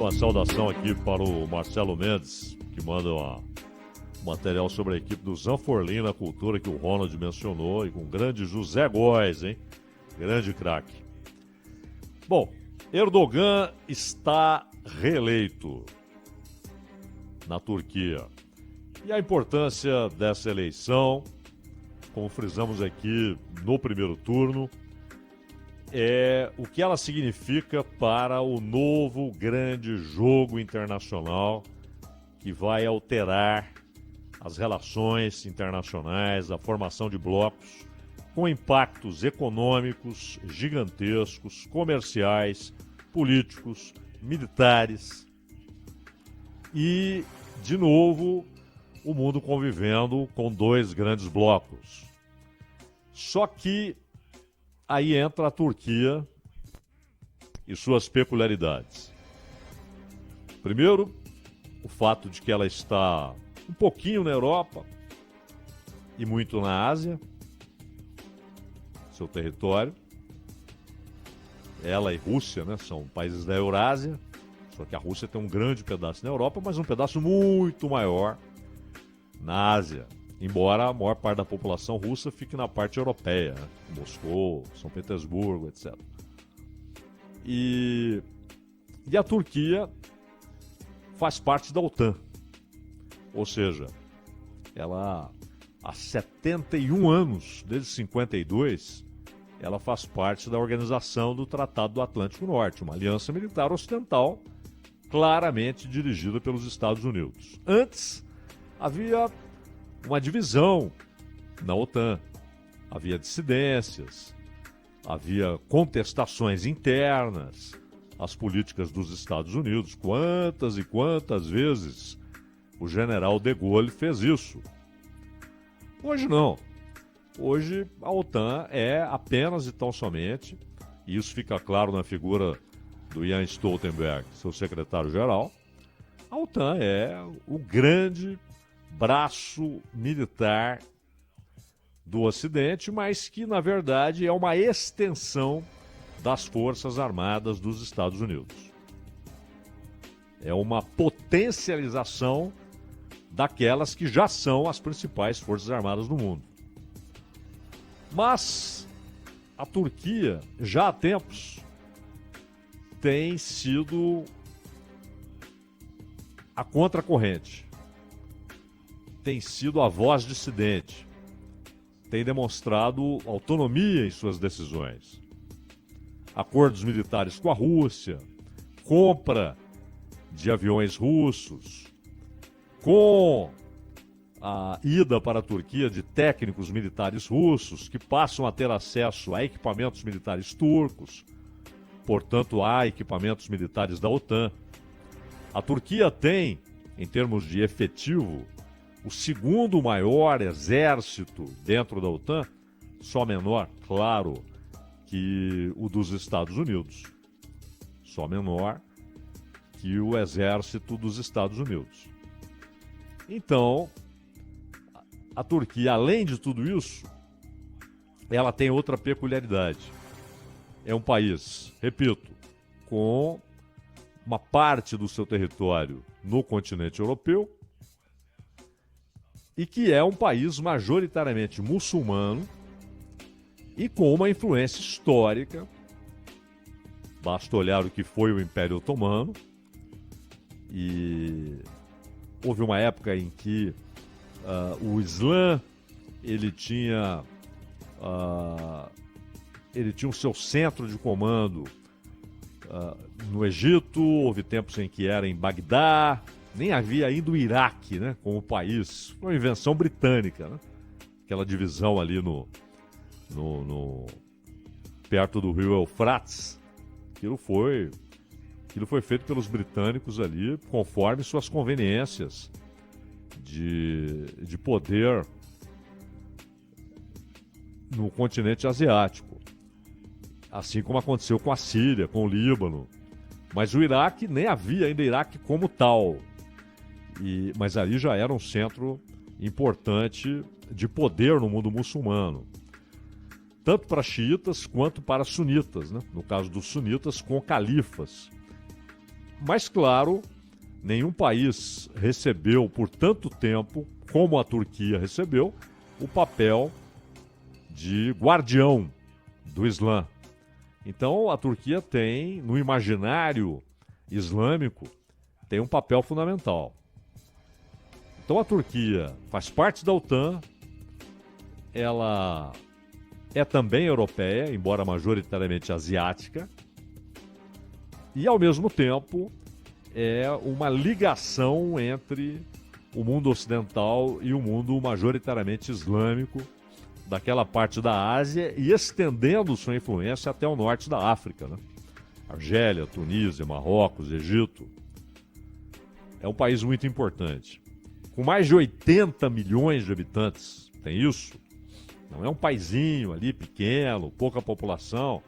Uma saudação aqui para o Marcelo Mendes, que manda um material sobre a equipe do Zanforlin na Cultura, que o Ronald mencionou, e com o grande José Góes, hein? Grande craque. Bom, Erdogan está reeleito na Turquia. E a importância dessa eleição, como frisamos aqui no primeiro turno, é o que ela significa para o novo grande jogo internacional que vai alterar as relações internacionais, a formação de blocos com impactos econômicos gigantescos, comerciais, políticos, militares e, de novo, o mundo convivendo com dois grandes blocos. Só que aí entra a Turquia e suas peculiaridades. Primeiro, o fato de que ela está um pouquinho na Europa e muito na Ásia, seu território. Ela e Rússia, né, são países da Eurásia, só que a Rússia tem um grande pedaço na Europa, mas um pedaço muito maior na Ásia. Embora a maior parte da população russa fique na parte europeia, né? Moscou, São Petersburgo, etc. E a Turquia faz parte da OTAN. Ou seja, ela há 71 anos, desde 52, ela faz parte da organização do Tratado do Atlântico Norte, uma aliança militar ocidental claramente dirigida pelos Estados Unidos. Antes, havia uma divisão na OTAN. Havia dissidências, havia contestações internas às políticas dos Estados Unidos. Quantas e quantas vezes o general de Gaulle fez isso? Hoje não. Hoje a OTAN é apenas e tão somente, e isso fica claro na figura do Jens Stoltenberg, seu secretário-geral, a OTAN é o grande braço militar do Ocidente, mas que, na verdade, é uma extensão das Forças Armadas dos Estados Unidos. É uma potencialização daquelas que já são as principais Forças Armadas do mundo. Mas a Turquia, já há tempos, tem sido a contracorrente. Tem sido a voz dissidente, tem demonstrado autonomia em suas decisões. Acordos militares com a Rússia, compra de aviões russos, com a ida para a Turquia de técnicos militares russos que passam a ter acesso a equipamentos militares turcos, portanto, a equipamentos militares da OTAN. A Turquia tem, em termos de efetivo, o segundo maior exército dentro da OTAN, só menor, claro, que o dos Estados Unidos. Só menor que o exército dos Estados Unidos. Então, a Turquia, além de tudo isso, ela tem outra peculiaridade. É um país, repito, com uma parte do seu território no continente europeu, e que é um país majoritariamente muçulmano e com uma influência histórica. Basta olhar o que foi o Império Otomano. E houve uma época em que o Islã ele tinha o seu centro de comando no Egito. Houve tempos em que era em Bagdá. Nem havia ainda o Iraque, né, como país. Foi uma invenção britânica, né? Aquela divisão ali perto do rio Eufrates. Aquilo foi feito pelos britânicos ali, conforme suas conveniências de poder no continente asiático. Assim como aconteceu com a Síria, com o Líbano. Mas o Iraque, nem havia ainda Iraque como tal. Mas ali já era um centro importante de poder no mundo muçulmano. Tanto para xiitas quanto para sunitas, né? No caso dos sunitas, com califas. Mas, claro, nenhum país recebeu por tanto tempo, como a Turquia recebeu, o papel de guardião do Islã. Então, a Turquia tem, no imaginário islâmico, tem um papel fundamental. Então, a Turquia faz parte da OTAN, ela é também europeia, embora majoritariamente asiática, e, ao mesmo tempo, é uma ligação entre o mundo ocidental e o mundo majoritariamente islâmico daquela parte da Ásia e estendendo sua influência até o norte da África, né? Argélia, Tunísia, Marrocos, Egito. É um país muito importante. Com mais de 80 milhões de habitantes, tem isso? Não é um paizinho ali pequeno, pouca população.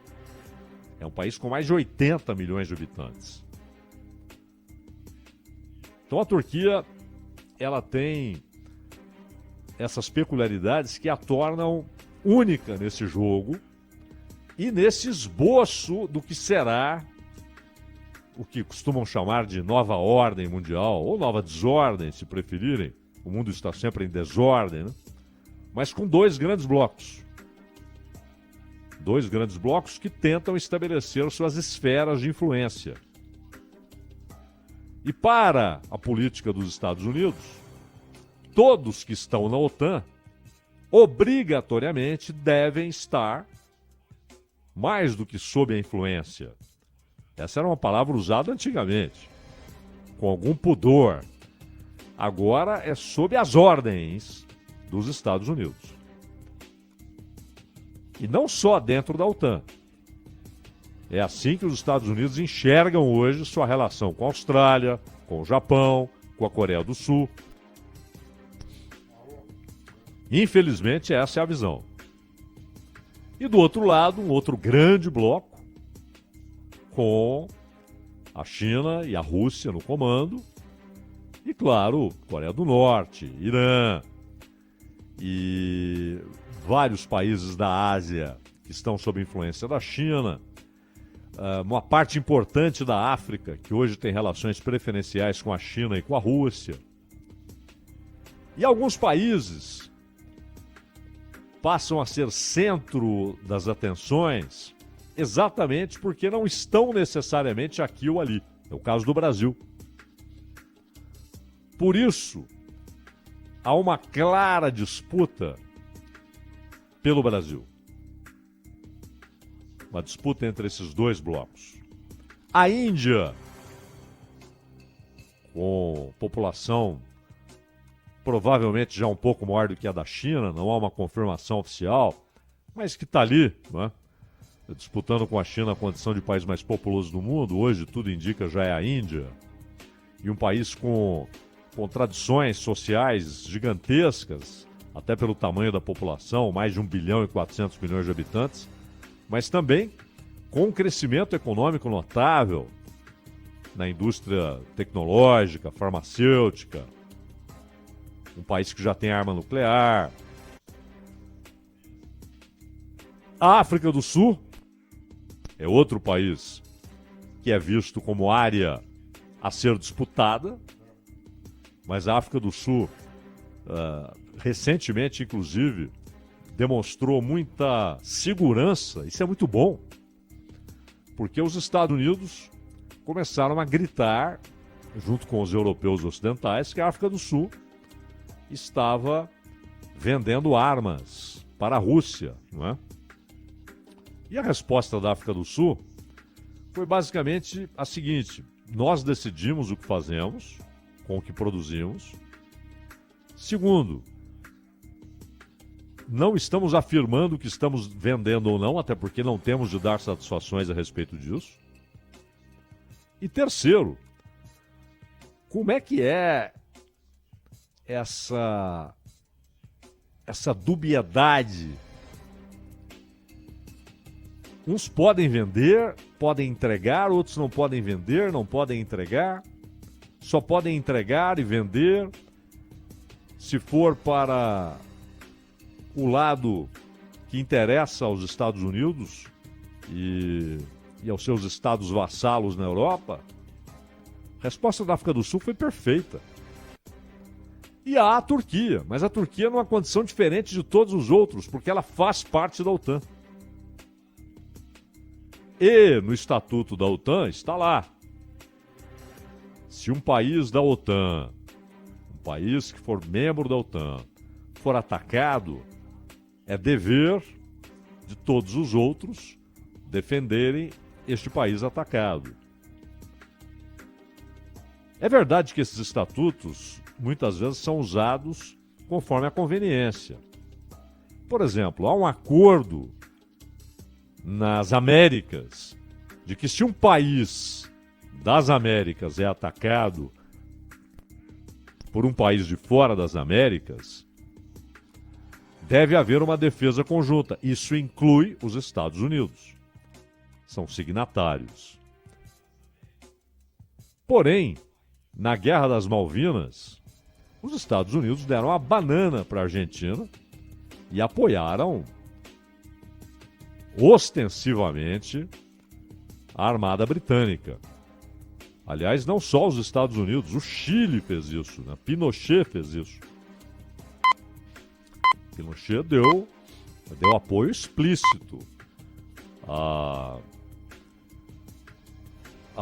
É um país com mais de 80 milhões de habitantes. Então a Turquia, ela tem essas peculiaridades que a tornam única nesse jogo e nesse esboço do que será o que costumam chamar de nova ordem mundial, ou nova desordem, se preferirem. O mundo está sempre em desordem, né? Mas com dois grandes blocos. Dois grandes blocos que tentam estabelecer suas esferas de influência. E para a política dos Estados Unidos, todos que estão na OTAN obrigatoriamente devem estar mais do que sob a influência. Essa era uma palavra usada antigamente, com algum pudor. Agora é sob as ordens dos Estados Unidos. E não só dentro da OTAN. É assim que os Estados Unidos enxergam hoje sua relação com a Austrália, com o Japão, com a Coreia do Sul. Infelizmente, essa é a visão. E do outro lado, um outro grande bloco, com a China e a Rússia no comando. E, claro, Coreia do Norte, Irã e vários países da Ásia que estão sob influência da China. Uma parte importante da África, que hoje tem relações preferenciais com a China e com a Rússia. E alguns países passam a ser centro das atenções exatamente porque não estão necessariamente aqui ou ali. É o caso do Brasil. Por isso, há uma clara disputa pelo Brasil. Uma disputa entre esses dois blocos. A Índia, com população provavelmente já um pouco maior do que a da China, não há uma confirmação oficial, mas que está ali, né? Disputando com a China a condição de país mais populoso do mundo. Hoje tudo indica já é a Índia. E um país com tradições sociais gigantescas, até pelo tamanho da população, mais de 1 bilhão e 400 milhões de habitantes, mas também com um crescimento econômico notável na indústria tecnológica, farmacêutica, um país que já tem arma nuclear. A África do Sul é outro país que é visto como área a ser disputada, mas a África do Sul, recentemente, inclusive, demonstrou muita segurança. Isso é muito bom, porque os Estados Unidos começaram a gritar, junto com os europeus ocidentais, que a África do Sul estava vendendo armas para a Rússia, não é? E a resposta da África do Sul foi basicamente a seguinte: nós decidimos o que fazemos com o que produzimos. Segundo, não estamos afirmando que estamos vendendo ou não, até porque não temos de dar satisfações a respeito disso. E terceiro, como é que é essa dubiedade? Uns podem vender, podem entregar, outros não podem vender, não podem entregar. Só podem entregar e vender se for para o lado que interessa aos Estados Unidos e aos seus estados vassalos na Europa. A resposta da África do Sul foi perfeita. E há a Turquia, mas a Turquia numa condição diferente de todos os outros, porque ela faz parte da OTAN. E no estatuto da OTAN está lá: se um país da OTAN, um país que for membro da OTAN, for atacado, é dever de todos os outros defenderem este país atacado. É verdade que esses estatutos muitas vezes são usados conforme a conveniência. Por exemplo, há um acordo nas Américas de que se um país das Américas é atacado por um país de fora das Américas, deve haver uma defesa conjunta. Isso inclui os Estados Unidos. São signatários. Porém, na Guerra das Malvinas, os Estados Unidos deram a banana para a Argentina e apoiaram ostensivamente a Armada Britânica. Aliás, não só os Estados Unidos, o Chile fez isso, né? Pinochet fez isso. Pinochet deu apoio explícito à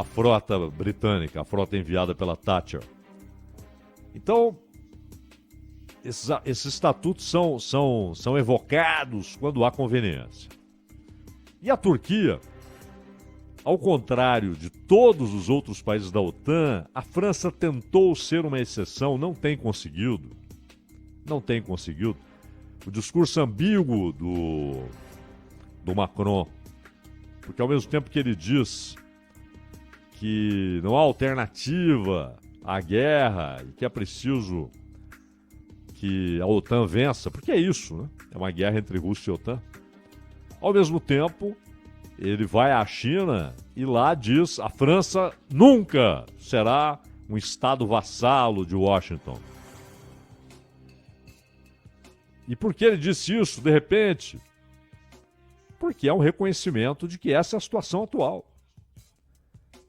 frota britânica, a frota enviada pela Thatcher. Então, esses estatutos são evocados quando há conveniência. E a Turquia, ao contrário de todos os outros países da OTAN, a França tentou ser uma exceção, não tem conseguido. Não tem conseguido. O discurso ambíguo do Macron, porque ao mesmo tempo que ele diz que não há alternativa à guerra e que é preciso que a OTAN vença, porque é isso, né? É uma guerra entre Rússia e OTAN. Ao mesmo tempo, ele vai à China e lá diz: a França nunca será um estado vassalo de Washington. E por que ele disse isso, de repente? Porque é um reconhecimento de que essa é a situação atual.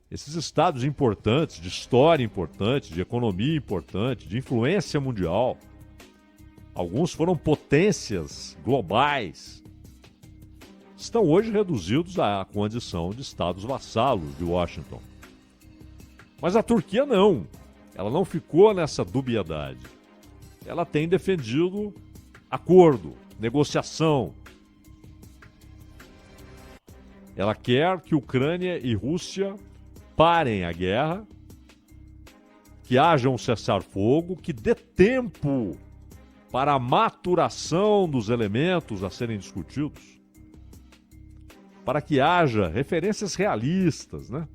Esses estados importantes, de história importante, de economia importante, de influência mundial, alguns foram potências globais, estão hoje reduzidos à condição de estados vassalos de Washington. Mas a Turquia não. Ela não ficou nessa dubiedade. Ela tem defendido acordo, negociação. Ela quer que Ucrânia e Rússia parem a guerra, que haja um cessar-fogo, que dê tempo para a maturação dos elementos a serem discutidos, para que haja referências realistas, né?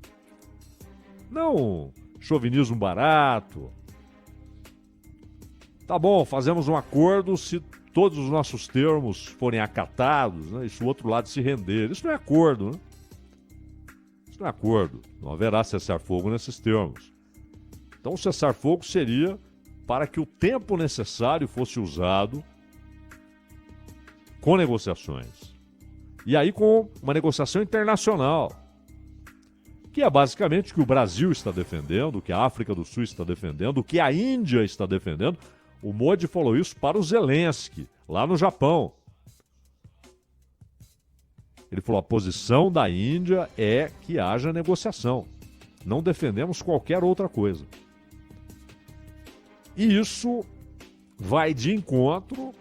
Não chauvinismo barato. Tá bom, fazemos um acordo se todos os nossos termos forem acatados, né? E se o outro lado se render. Isso não é acordo, né? Isso não é acordo. Não haverá cessar-fogo nesses termos. Então, o cessar-fogo seria para que o tempo necessário fosse usado com negociações. E aí com uma negociação internacional, que é basicamente o que o Brasil está defendendo, o que a África do Sul está defendendo, o que a Índia está defendendo. O Modi falou isso para o Zelensky, lá no Japão. Ele falou: a posição da Índia é que haja negociação. Não defendemos qualquer outra coisa. E isso vai de encontro,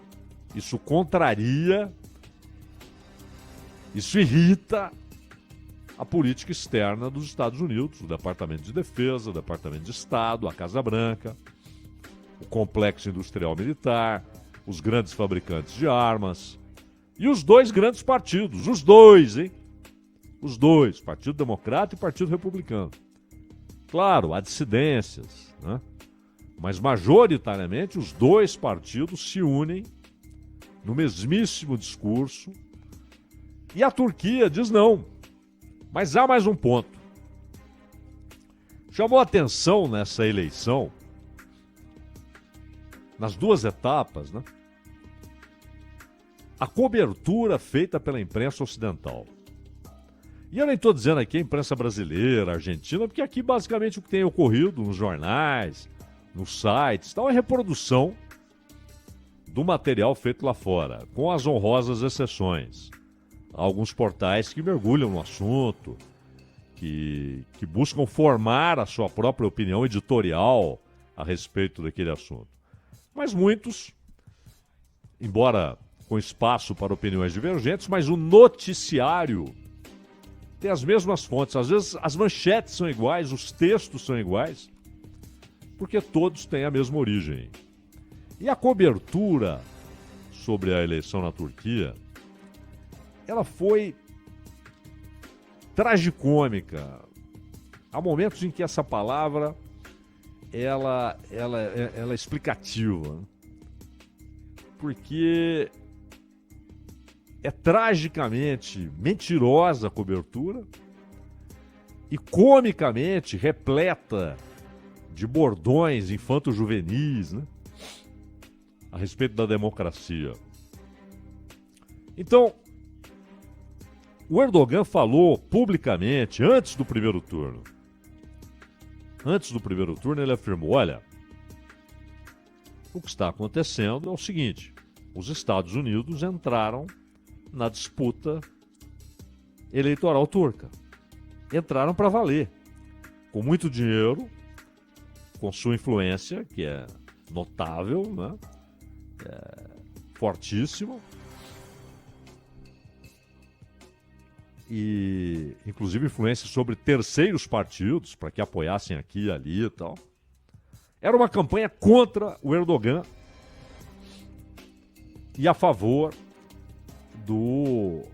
isso contraria, isso irrita a política externa dos Estados Unidos, o Departamento de Defesa, o Departamento de Estado, a Casa Branca, o complexo industrial militar, os grandes fabricantes de armas e os dois grandes partidos, os dois, hein? Os dois, Partido Democrata e Partido Republicano. Claro, há dissidências, né? Mas majoritariamente os dois partidos se unem no mesmíssimo discurso e a Turquia diz não. Mas há mais um ponto. Chamou a atenção nessa eleição, nas duas etapas, né? A cobertura feita pela imprensa ocidental. E eu nem estou dizendo aqui a imprensa brasileira, argentina, porque aqui basicamente o que tem ocorrido nos jornais, nos sites, tal, é reprodução do material feito lá fora, com as honrosas exceções. Há alguns portais que mergulham no assunto, que buscam formar a sua própria opinião editorial a respeito daquele assunto. Mas muitos, embora com espaço para opiniões divergentes, mas o noticiário tem as mesmas fontes. Às vezes as manchetes são iguais, os textos são iguais, porque todos têm a mesma origem. E a cobertura sobre a eleição na Turquia, ela foi tragicômica. Há momentos em que essa palavra ela é explicativa, porque é tragicamente mentirosa a cobertura e comicamente repleta de bordões infanto-juvenis, né, a respeito da democracia. Então, o Erdogan falou publicamente, antes do primeiro turno, ele afirmou, olha, o que está acontecendo é o seguinte, os Estados Unidos entraram na disputa eleitoral turca. Entraram para valer, com muito dinheiro, com sua influência, que é notável, né? Fortíssima, e inclusive influência sobre terceiros partidos para que apoiassem aqui e ali e tal. Era uma campanha contra o Erdogan e a favor do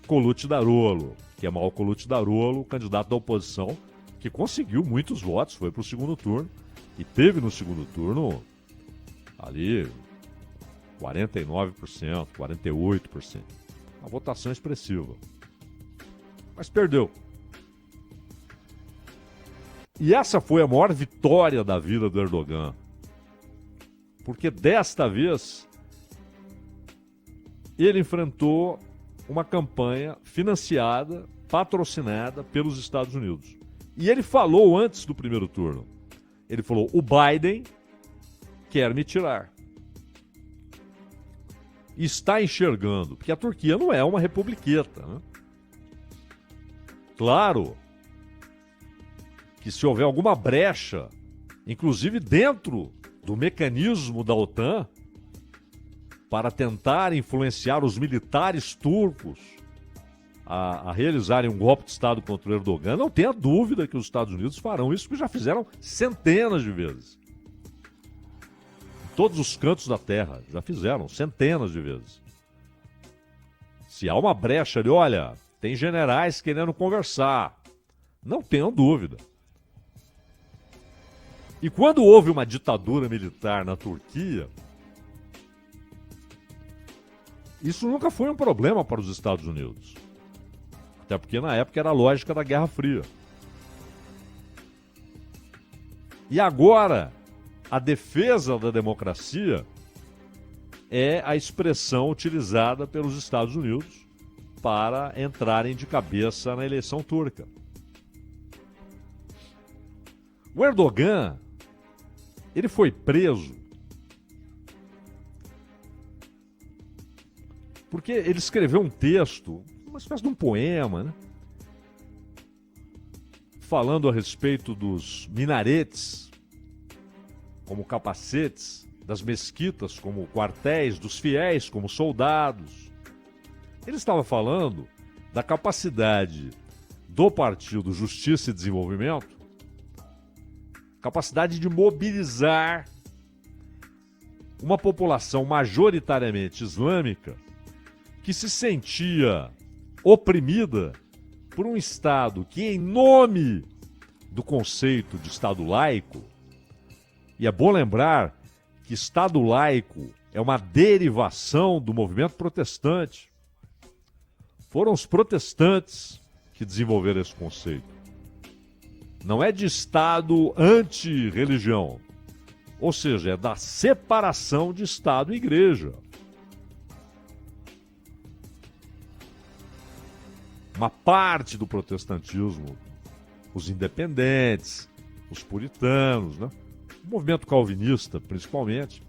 Kılıçdaroğlu, que é Kemal Kılıçdaroğlu, candidato da oposição, que conseguiu muitos votos, foi para o segundo turno e teve no segundo turno ali 49%, 48%. Uma votação expressiva. Mas perdeu. E essa foi a maior vitória da vida do Erdogan. Porque desta vez ele enfrentou uma campanha financiada, patrocinada pelos Estados Unidos. E ele falou antes do primeiro turno. Ele falou, o Biden quer me tirar. E está enxergando, porque a Turquia não é uma republiqueta, né? Claro que se houver alguma brecha, inclusive dentro do mecanismo da OTAN, para tentar influenciar os militares turcos a realizarem um golpe de Estado contra o Erdogan, não tenha dúvida que os Estados Unidos farão isso, porque já fizeram centenas de vezes. Em todos os cantos da Terra, já fizeram centenas de vezes. Se há uma brecha ali, olha, tem generais querendo conversar, não tenham dúvida. E quando houve uma ditadura militar na Turquia, isso nunca foi um problema para os Estados Unidos. Até porque na época era a lógica da Guerra Fria. E agora, a defesa da democracia é a expressão utilizada pelos Estados Unidos para entrarem de cabeça na eleição turca. O Erdogan, ele foi preso porque ele escreveu um texto, uma espécie de um poema, né? Falando a respeito dos minaretes como capacetes, das mesquitas como quartéis, dos fiéis como soldados. Ele estava falando da capacidade do Partido Justiça e Desenvolvimento, capacidade de mobilizar uma população majoritariamente islâmica que se sentia oprimida por um Estado que, em nome do conceito de Estado laico, e é bom lembrar que Estado laico é uma derivação do movimento protestante. Foram os protestantes que desenvolveram esse conceito. Não é de Estado anti-religião, ou seja, é da separação de Estado e Igreja. uma parte do protestantismo, os independentes, os puritanos, né? O movimento calvinista, principalmente,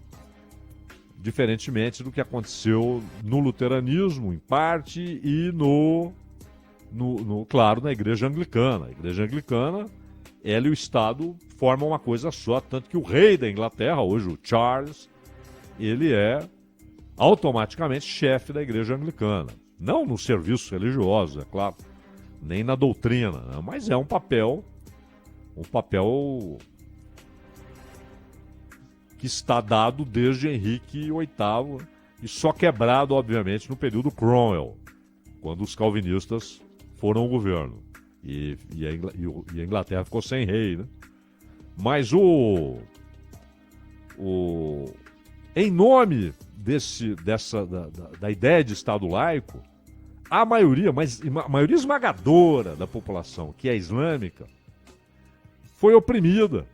diferentemente do que aconteceu no luteranismo, em parte, e claro, na igreja anglicana. A igreja anglicana, ela e o Estado formam uma coisa só, tanto que o rei da Inglaterra, hoje o Charles, ele é automaticamente chefe da igreja anglicana. Não no serviço religioso, é claro, nem na doutrina, né? Mas é um papel que está dado desde Henrique VIII e só quebrado, obviamente, no período Cromwell, quando os calvinistas foram ao governo e a Inglaterra ficou sem rei, né? Mas em nome da ideia de Estado laico, a maioria esmagadora da população, que é islâmica, foi oprimida.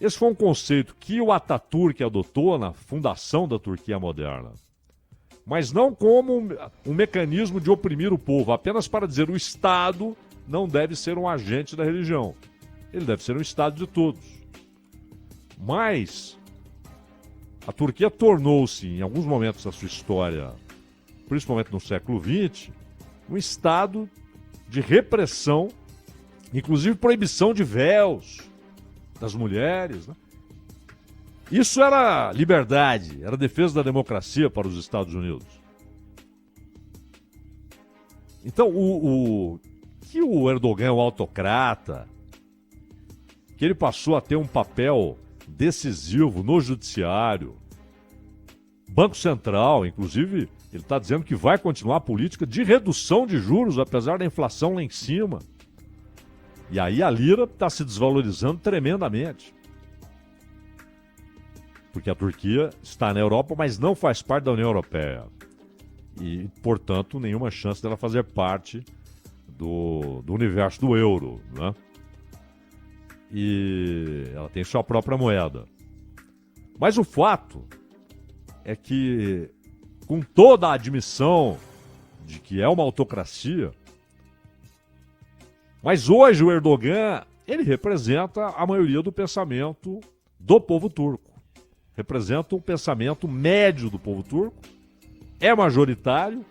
Esse foi um conceito que o Atatürk adotou na fundação da Turquia moderna. Mas não como um mecanismo de oprimir o povo, apenas para dizer o Estado não deve ser um agente da religião. Ele deve ser um Estado de todos. Mas a Turquia tornou-se, em alguns momentos da sua história, principalmente no século XX, um Estado de repressão, inclusive proibição de véus das mulheres, né? Isso era liberdade, era defesa da democracia para os Estados Unidos. Então, que o Erdogan é um autocrata, que ele passou a ter um papel decisivo no judiciário, Banco Central, inclusive, ele está dizendo que vai continuar a política de redução de juros, apesar da inflação lá em cima. E aí a lira está se desvalorizando tremendamente. Porque a Turquia está na Europa, mas não faz parte da União Europeia. E, portanto, nenhuma chance dela fazer parte do universo do euro, né? E ela tem sua própria moeda. Mas o fato é que, com toda a admissão de que é uma autocracia, mas hoje o Erdogan, ele representa a maioria do pensamento do povo turco. Representa um pensamento médio do povo turco, é majoritário,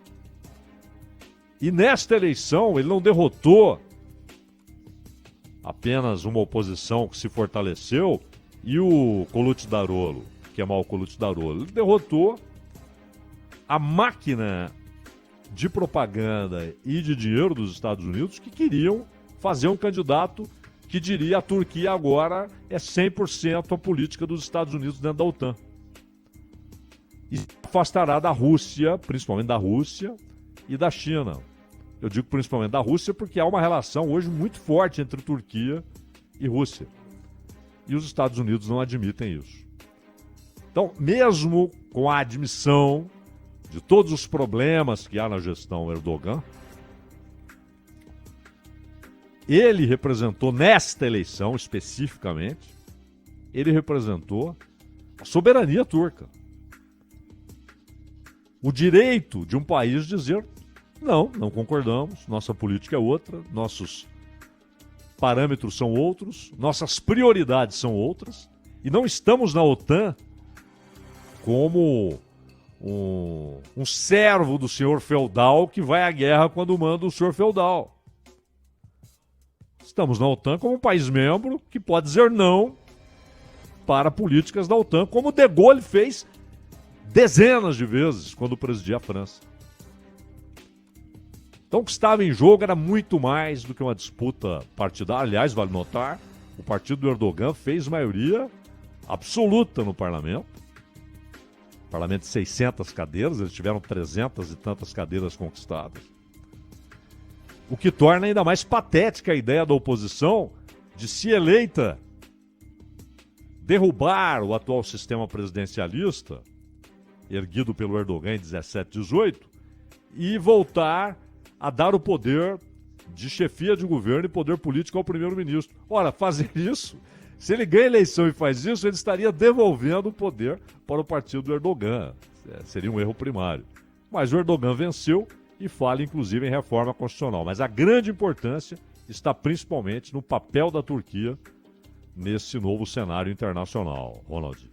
e nesta eleição ele não derrotou apenas uma oposição que se fortaleceu e o Kılıçdaroğlu, que é mal o Kılıçdaroğlu. Ele derrotou a máquina de propaganda e de dinheiro dos Estados Unidos que queriam fazer um candidato que diria a Turquia agora é 100% a política dos Estados Unidos dentro da OTAN. E se afastará da Rússia, principalmente da Rússia e da China. Eu digo principalmente da Rússia porque há uma relação hoje muito forte entre Turquia e Rússia. E os Estados Unidos não admitem isso. Então, mesmo com a admissão de todos os problemas que há na gestão Erdogan, ele representou nesta eleição especificamente, ele representou a soberania turca. O direito de um país dizer não concordamos, nossa política é outra, nossos parâmetros são outros, nossas prioridades são outras, e não estamos na OTAN como um servo do senhor feudal que vai à guerra quando manda o senhor feudal. Estamos na OTAN como um país membro que pode dizer não para políticas da OTAN, como De Gaulle fez dezenas de vezes quando presidia a França. Então o que estava em jogo era muito mais do que uma disputa partidária. Aliás, vale notar, o partido do Erdogan fez maioria absoluta no parlamento. Parlamento de 600 cadeiras, eles tiveram 300 e tantas cadeiras conquistadas. O que torna ainda mais patética a ideia da oposição de, se eleita, derrubar o atual sistema presidencialista, erguido pelo Erdogan em 17, 18, e voltar a dar o poder de chefia de governo e poder político ao primeiro-ministro. Ora, fazer isso, se ele ganha a eleição e faz isso, ele estaria devolvendo o poder para o partido do Erdogan. Seria um erro primário. Mas o Erdogan venceu e fala inclusive em reforma constitucional. Mas a grande importância está principalmente no papel da Turquia nesse novo cenário internacional, Ronald.